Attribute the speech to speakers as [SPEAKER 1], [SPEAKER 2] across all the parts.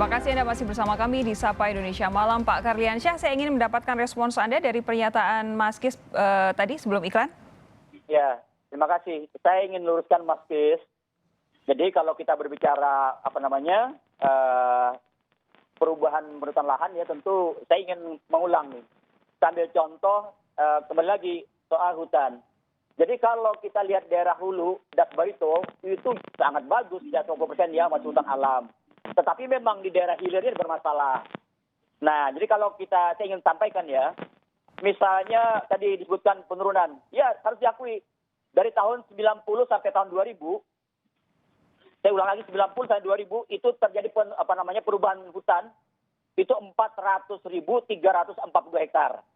[SPEAKER 1] Terima kasih Anda masih bersama kami di Sapa Indonesia Malam. Pak Karliansyah, saya ingin mendapatkan respons Anda dari pernyataan Mas Kis tadi sebelum iklan.
[SPEAKER 2] Ya, terima kasih. Saya ingin luruskan Mas Kis. Jadi kalau kita berbicara perubahan penurutan lahan ya tentu saya ingin mengulang nih. Sambil contoh kembali lagi soal hutan. Jadi kalau kita lihat daerah hulu, Das Barito itu sangat bagus, ya 20% ya masih hutan alam. Tetapi memang di daerah hilir ini bermasalah. Nah, jadi kalau saya ingin sampaikan ya, misalnya tadi disebutkan penurunan, ya harus diakui dari tahun 90 sampai tahun 2000, saya ulang lagi 90 sampai 2000 itu terjadi perubahan hutan itu 400.340 hektar.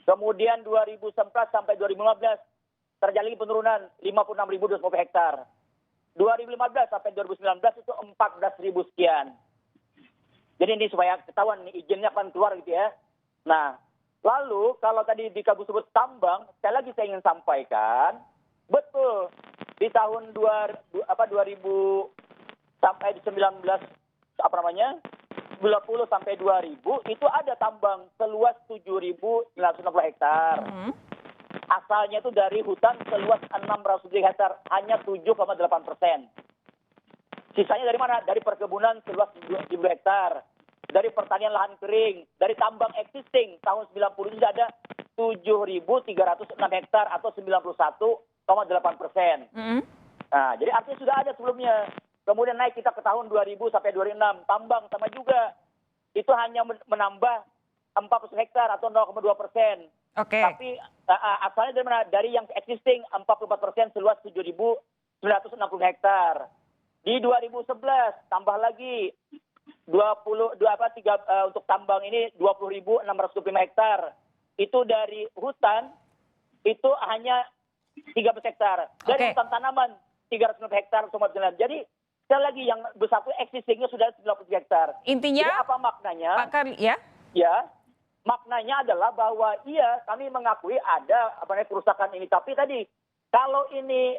[SPEAKER 2] Kemudian 2011 sampai 2015 terjadi penurunan 56.250 hektar. 2015 sampai 2019 itu 14.000 sekian. Jadi ini supaya ketahuan nih izinnya akan keluar gitu ya. Nah, lalu kalau tadi disebut tambang, saya ingin sampaikan, betul di tahun 2000 sampai 19 20 sampai 2000 itu ada tambang seluas 7.960 hektar. Asalnya itu dari hutan seluas 600 hektar, hanya 7,8%. Sisanya dari mana? Dari perkebunan seluas 7 hektar. Dari pertanian lahan kering, dari tambang existing tahun 90 itu ada 7.306 hektar atau 91,8%. Nah, jadi artinya sudah ada sebelumnya. Kemudian naik kita ke tahun 2000 sampai 2006, tambang sama juga. Itu hanya menambah 40 hektar atau 0,2%.
[SPEAKER 1] Oke.
[SPEAKER 2] Tapi asalnya dari mana? Dari yang existing 44% seluas 7.960 hektar. Di 2011 tambah lagi untuk tambang ini 20.625 hektar. Itu dari hutan itu hanya 13 hektar. Dari hutan tanaman 300 hektar semua jalan. Jadi sekali lagi yang besar itu existingnya sudah 90 hektar.
[SPEAKER 1] Intinya
[SPEAKER 2] jadi apa maknanya?
[SPEAKER 1] Pak Karli, ya?
[SPEAKER 2] Ya. Maknanya adalah bahwa iya kami mengakui ada kerusakan ini, tapi tadi kalau ini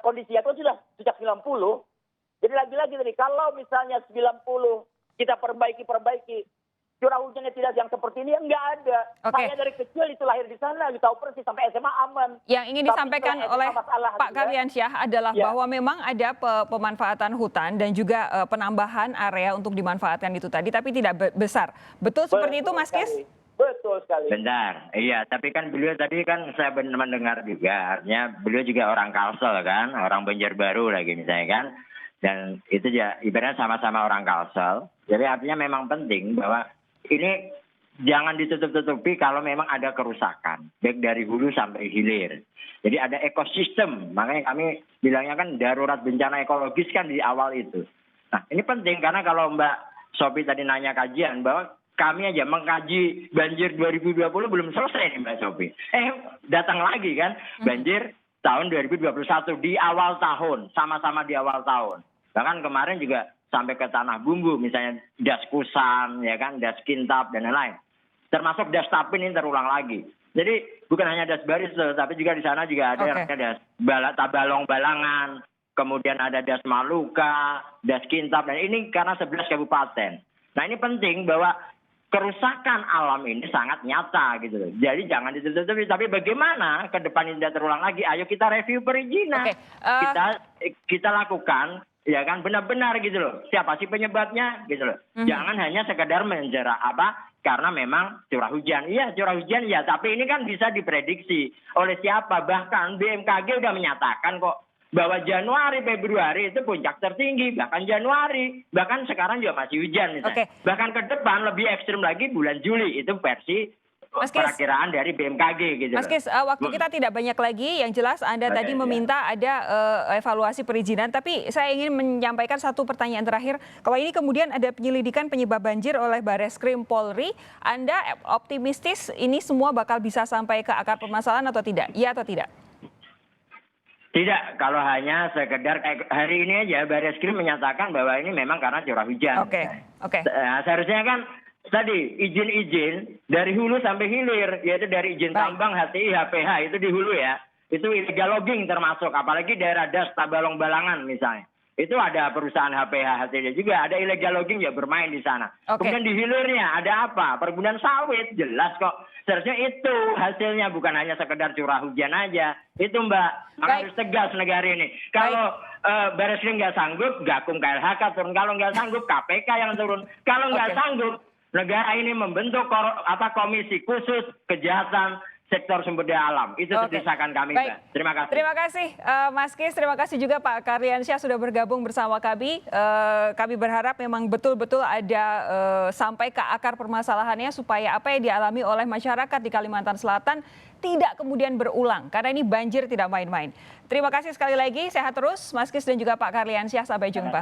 [SPEAKER 2] kondisinya itu sudah sejak 90. Jadi lagi-lagi tadi kalau misalnya 90 kita perbaiki curah hujannya tidak yang seperti ini, enggak ada. Saya dari kecil itu lahir di sana, tahu persis sampai SMA aman.
[SPEAKER 1] Yang ingin disampaikan oleh Pak Karliansyah adalah bahwa memang ada pemanfaatan hutan dan juga penambahan area untuk dimanfaatkan itu tadi, tapi tidak besar. Betul seperti itu, Mas Kis?
[SPEAKER 2] Betul sekali.
[SPEAKER 3] Bentar, iya. Tapi kan beliau tadi kan saya mendengar juga, artinya beliau juga orang Kalsel kan, orang Banjarbaru lagi misalnya kan. Dan itu ya ibaratnya sama-sama orang Kalsel. Jadi artinya memang penting bahwa ini jangan ditutup-tutupi kalau memang ada kerusakan, baik dari hulu sampai hilir. Jadi ada ekosistem, makanya kami bilangnya kan darurat bencana ekologis kan di awal itu. Nah ini penting karena kalau Mbak Sophie tadi nanya kajian bahwa kami aja mengkaji banjir 2020 belum selesai nih Mbak Sophie. Datang lagi kan banjir tahun 2021 di awal tahun, sama-sama di awal tahun. Bahkan kemarin juga sampai ke Tanah Bumbu, misalnya Das Kusan, ya kan, Das Kintab, dan lain-lain. Termasuk Das Tapin ini terulang lagi. Jadi bukan hanya Das Barito, tapi juga di sana juga ada Das Tabalong Balangan, kemudian ada Das Maluka, Das Kintab, dan ini karena 11 kabupaten. Nah ini penting bahwa kerusakan alam ini sangat nyata gitu loh. Jadi jangan ditutupi, tapi bagaimana ke depan ini tidak terulang lagi? Ayo kita review perizinan. Kita lakukan ya kan benar-benar gitu loh. Siapa sih penyebabnya gitu loh. Jangan hanya sekedar menjera karena memang curah hujan. Iya curah hujan ya, tapi ini kan bisa diprediksi oleh siapa. Bahkan BMKG udah menyatakan kok bahwa Januari, Februari itu puncak tertinggi. Bahkan Januari, bahkan sekarang juga masih hujan misalnya. Bahkan ke depan lebih ekstrim lagi bulan Juli. Itu versi perakiraan dari BMKG gitu.
[SPEAKER 1] Mas Kis, waktu kita tidak banyak lagi. Yang jelas Anda tadi meminta ada evaluasi perizinan. Tapi saya ingin menyampaikan satu pertanyaan terakhir. Kalau ini kemudian ada penyelidikan penyebab banjir oleh Bareskrim Polri, Anda optimistis ini semua bakal bisa sampai ke akar permasalahan atau tidak? Iya atau tidak?
[SPEAKER 3] Tidak, kalau hanya sekedar hari ini aja Bareskrim menyatakan bahwa ini memang karena curah hujan. Nah, seharusnya kan tadi izin-izin dari hulu sampai hilir, yaitu dari izin tambang, HTI, HPH itu di hulu ya. Itu illegal logging termasuk, apalagi daerah Das Tabalong Balangan misalnya. itu ada perusahaan HPH juga, ada illegal logging ya bermain di sana.
[SPEAKER 1] Oke.
[SPEAKER 3] Kemudian di hilirnya ada apa? Perkebunan sawit, jelas kok. Seharusnya itu hasilnya, bukan hanya sekedar curah hujan aja. Itu Mbak,
[SPEAKER 1] Baik.
[SPEAKER 3] harus tegas negara ini. Kalau Barreskrim nggak sanggup, Gakum KLHK turun. Kalau nggak sanggup, KPK yang turun. Kalau nggak
[SPEAKER 1] Oke.
[SPEAKER 3] sanggup, negara ini membentuk komisi khusus kejahatan sektor sumber daya alam. Itu
[SPEAKER 1] Oke.
[SPEAKER 3] desakan kami,
[SPEAKER 1] Baik.
[SPEAKER 3] Mbak. Terima kasih.
[SPEAKER 1] Terima kasih Mas Kis, terima kasih juga Pak Karliansyah sudah bergabung bersama kami. Kami berharap memang betul-betul ada sampai ke akar permasalahannya supaya apa yang dialami oleh masyarakat di Kalimantan Selatan tidak kemudian berulang. Karena ini banjir tidak main-main. Terima kasih sekali lagi, sehat terus Mas Kis dan juga Pak Karliansyah. Sampai jumpa.